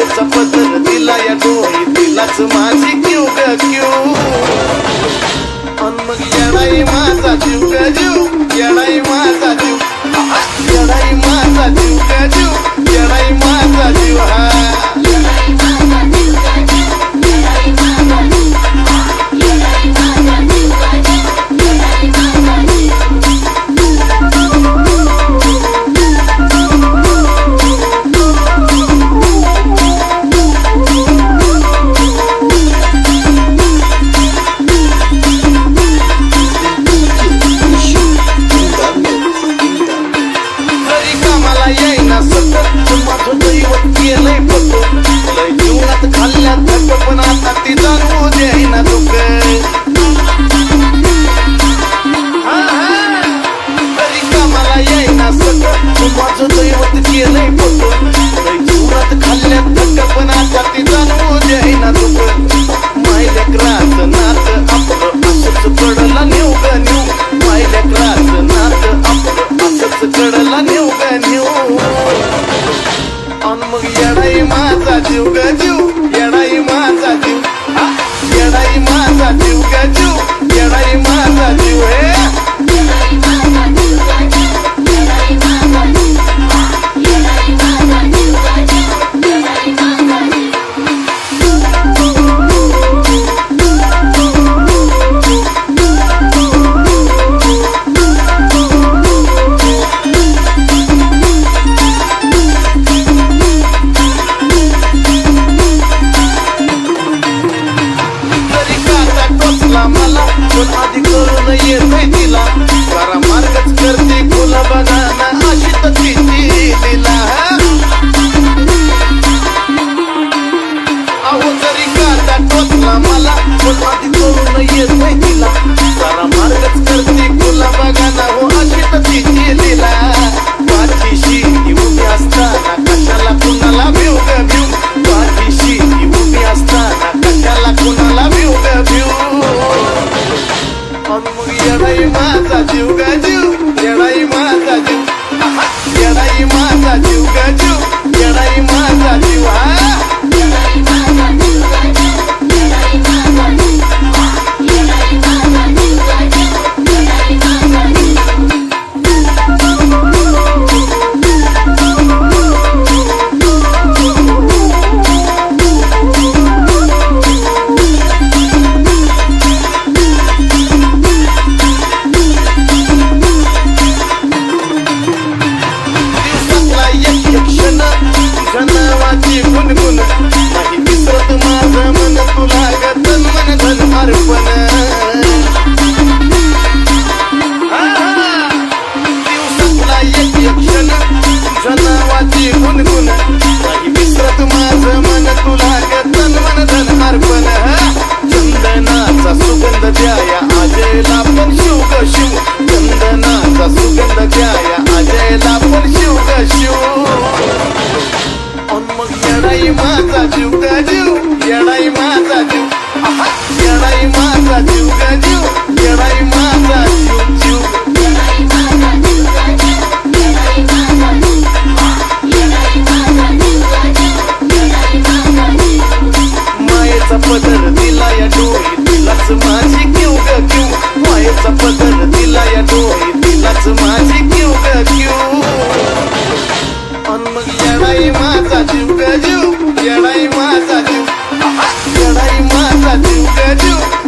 मायेचा पदर दिला या डोळी तिलाच माझी क्यू ग क्यू अन मग येणाई माझा जीव ग जीव येणाई माझा जीव येणाई माझा जीव ग जीव येणाई माझा जीव हा माझं दैवत केलंय पतो लय जीवनात खाल्ल्या धक पण आता ती जाणवू देईना दुःख तरी कामाला येईना सगळं माझं दैवत केलंय पतो लय जीवनात खाल्ल्या धक पण आता ती जाणवू देईना दुःख मायल्या ग्रास नात आपलं असंच कडला नेऊ ग नेऊ मायल्या ग्रास नात आपलं असंच कडला नेऊ ग नेऊ अन मग येणाई माझा जीव ग जीव येणाई माझा जीव येणाई माझा जीव ग जीव येणाई माझा जीव हे मला पण आधी करून येतोय तिला सारा मार्गच करते फुला बघाना अशी तर तिची दिला अहो जरी काटा टोचला मला पण आधी करून येतोय तिला सारा मार्गच करते फुला बघाना हो अशी तर तिची दिला पाठीशी उभी असताना कशाला कुणाला भिऊ ग भिऊ पाठीशी उभी असताना कशाला कुणाला भिऊ ग भिऊ अन मग येणाई माझा जीव ग जीव येणाई माझा जीव येणाई माझा जीव ग जीव येणाई माझा जीव नावाची गुणगुण नाही विसरत माझं मन तुला गतन मन धन अर्पण दिवसातला एक क्षण तुझ्या नावाची गुणगुण नाही विसरत माझं मन तुला गतन मन धन अर्पण चंदनाचा सुगंध द्याया आजयला पण शिव ग शिव चंदनाचा सुगंध द्याया आजयला पण शिव ग शिव अन मग येणाई माझा जीव ग जीव येणाई माझा जीव येणाई माझा जीव ग जीव येणाई माझा जीव जीव मायेचा पदर दिला या डोळी तिलाच माझी क्यू ग क्यू मायेचा पदर दिला या डोळी तिलाच माझी क्यू ग क्यू अन मग येणाई माझा जीव ग जीव येणाई माझा जीव येणाई माझा जीव ग जीव